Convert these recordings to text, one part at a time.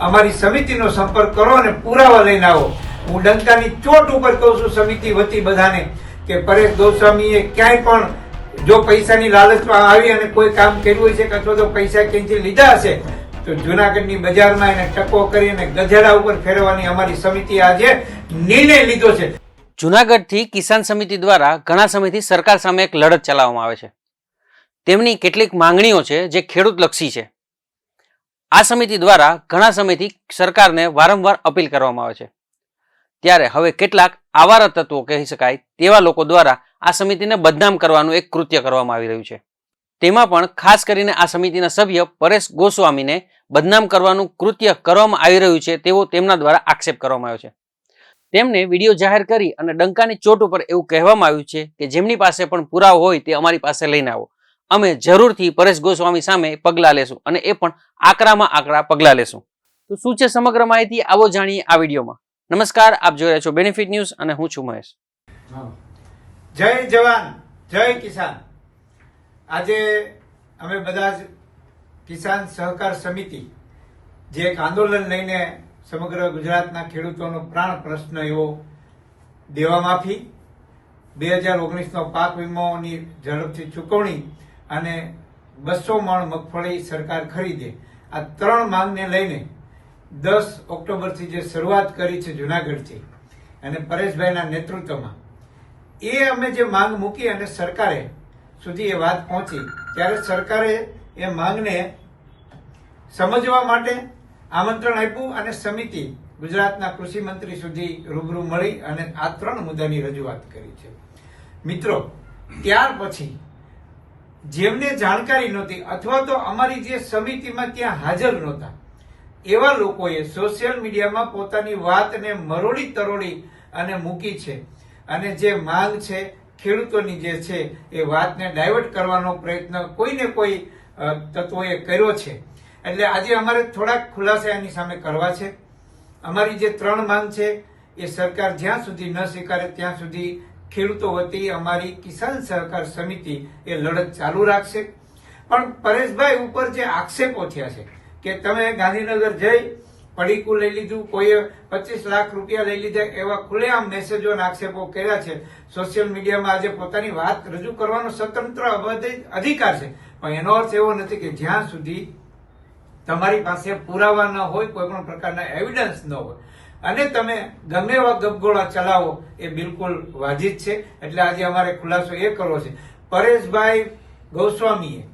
અમારી સમિતિનો સંપર્ક કરો અને પુરાવા લઈને આવો. હું ડંકાની ચોટ ઉપર કહું છું સમિતિ વતી બધાને કે પરેશ ગોસ્વામીએ ક્યાંય પણ જો પૈસાની લાલચમાં આવી અને કોઈ કામ કર્યું હોય છે અથવા તો પૈસા ક્યાંથી લીધા હશે તો જુનાગઢની બજારમાં એને ટકો કરી અને ગધેડા ઉપર ફેરવવાની અમારી સમિતિએ આજે નિર્ણય લીધો છે. જુનાગઢથી કિસાન સમિતિ દ્વારા ઘણા સમયથી સરકાર સામે એક લડત ચલાવવામાં આવે છે. તેમની કેટલીક માંગણીઓ છે જે ખેડૂતલક્ષી છે. આ સમિતિ દ્વારા ઘણા સમયથી સરકારને વારંવાર અપીલ કરવામાં આવે છે. ત્યારે હવે કેટલાક આવારા તત્વો કહી શકાય તેવા લોકો દ્વારા આ સમિતિને બદનામ કરવાનું એક કૃત્ય કરવામાં આવી રહ્યું છે. તેમાં પણ ખાસ કરીને આ સમિતિના સભ્ય પરેશ ગોસ્વામીને બદનામ કરવાનું કૃત્ય કરવામાં આવી રહ્યું છે તેવો તેમના દ્વારા આક્ષેપ કરવામાં આવ્યો છે. તેમને વિડીયો જાહેર કરી અને ડંકાની ચોટ ઉપર એવું કહેવામાં આવ્યું છે કે જેમની પાસે પણ પુરાવો હોય તે અમારી પાસે લઈને આવો. અમે જરૂરથી પરેશ ગોસ્વામી સામે પગલાં લેશું અને એ પણ આકરામાં આકરા પગલાં લેશું. તો શું છે સમગ્ર માહિતી આવો જાણીએ આ વિડીયોમાં. નમસ્કાર, આપ જોઈ રહ્યા છો બેનિફિટ ન્યૂઝ અને હું છું મહેશ. જય જવાન જય કિસાન. આજે અમે બધા જ કિસાન સહકાર સમિતિ જે એક આંદોલન લઈને સમગ્ર ગુજરાતના ખેડૂતોનો પ્રાણ પ્રશ્ન એવો દેવા માફી, 2019નો પાક વીમોની ઝડપથી ચૂકવણી અને 200 મણ મગફળી સરકાર ખરીદે, આ ત્રણ માંગને લઈને 10 ઓક્ટોબરથી જે શરૂઆત કરી છે જુનાગઢથી અને પરેશભાઈના નેતૃત્વમાં, એ અમે જે માંગ મૂકી અને સરકારે સુધી એ વાત પહોંચી ત્યારે સરકારે એ માંગને સમજવા માટે આમંત્રણ આપ્યું અને સમિતિ ગુજરાતના કૃષિ મંત્રી સુધી રૂબરૂ મળી અને આ ત્રણ મુદ્દાની રજૂઆત કરી છે. મિત્રો, ત્યાર પછી જેમને જાણકારી નહોતી અથવા તો અમારી જે સમિતિમાં ત્યાં હાજર નહોતા એવા લોકોએ સોશિયલ મીડિયામાં પોતાની વાતને મરોડી તરોડી અને મૂકી છે અને જે માંગ છે ખેડૂતોની જે છે એ વાતને ડાયવર્ટ કરવાનો પ્રયત્ન કોઈને કોઈ તત્વોએ કર્યો છે. એટલે આજે અમારે થોડાક ખુલાસા એની સામે કરવા છે. અમારી જે ત્રણ માંગ છે એ સરકાર જ્યાં સુધી ન સ્વીકારે ત્યાં સુધી ખેડૂતો વતી અમારી કિસાન સહકાર સમિતિ એ લડત ચાલુ રાખશે. પણ પરેશભાઈ ઉપર જે આક્ષેપો થયા છે કે તમે ગાંધીનગર જઈ પડીકું લઈ લીધું, કોઈએ 25 લાખ રૂપિયા લઈ લીધા, એવા ખુલ્લેઆમ મેસેજો અને આક્ષેપો કર્યા છે. સોશિયલ મીડિયામાં આજે પોતાની વાત રજૂ કરવાનો સ્વતંત્ર અધિકાર છે, પણ એનો અર્થ એવો નથી કે જ્યાં સુધી તમારી પાસે પુરાવા ન હોય, કોઈ પણ પ્રકારના એવિડન્સ ન હોય અને તમે ગમે એવા ગપગોળા ચલાવો એ બિલકુલ વાજિબ છે. એટલે આજે અમારે ખુલાસો એ કરવો છે, પરેશભાઈ ગોસ્વામીએ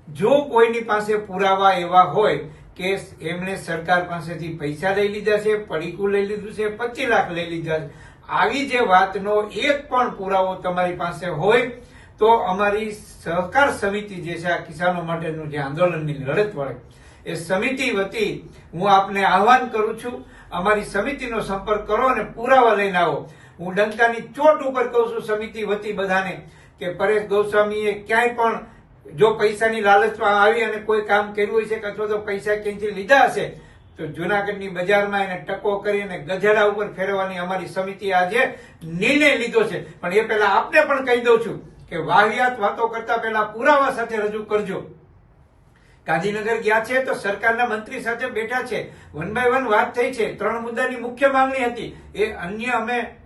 જો કોઈની પાસે પુરાવા એવા હોય કે એમણે સરકાર પાસેથી પૈસા લઈ લીધા છે, પડીકું લઈ લીધું છે, 25 લાખ લઈ લીધા છે, આવી જે વાતનો એક પણ પુરાવો તમારી પાસે હોય તો અમારી સહકાર સમિતિ જે છે આ કિસાનો માટેનું જે આંદોલનની લડત વળે એ સમિતિ વતી હું આપને આહવાન કરું છું, અમારી સમિતિનો સંપર્ક કરો અને પુરાવા લઈને આવો. હું ડંકાની ચોટ ઉપર કહું છું સમિતિ વતી બધાને કે પરેશ ગોસ્વામીએ ક્યાંય પણ જો પૈસાની લાલચમાં આવી અને કોઈ કામ કર્યું હોય છે અથવા તો પૈસા ક્યાંથી લીધા હશે તો જુનાગઢની બજારમાં એને ટકો કરી અને ગધેડા ઉપર ફેરવવાની અમારી સમિતિએ આજે નિર્ણય લીધો છે. પણ એ પહેલા આપને પણ કહી દઉં છું કે વાહિયાત વાતો કરતા પહેલા પુરાવા સાથે રજૂ કરજો. ગાંધીનગર ગયા છે તો સરકારના મંત્રી સાથે બેઠા છે, 1 by 1 વાત થઈ છે. 3 મુદ્દાની મુખ્ય માંગણી હતી એ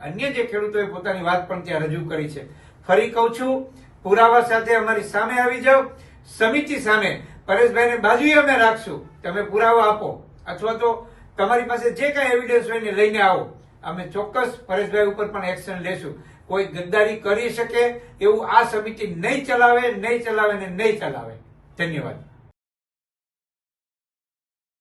અન્ય જે ખેડૂતોએ પોતાની વાત પણ ત્યાં રજૂ કરી છે. ફરી કહું છું, પુરાવા સાથે અમારી સામે આવી જાઓ. સમિતિ સામે પરેશભાઈને બાજુએ અમે રાખશું. તમે પુરાવા આપો અથવા તો તમારી પાસે જે કઈ એવિડન્સ હોય ને લઈને આવો. અમે ચોક્કસ પરેશભાઈ ઉપર પણ એક્શન લેશું. કોઈ ગદ્દારી કરી શકે એવું આ સમિતિ નહીં ચલાવે ને નહીં ચલાવે. ધન્યવાદ.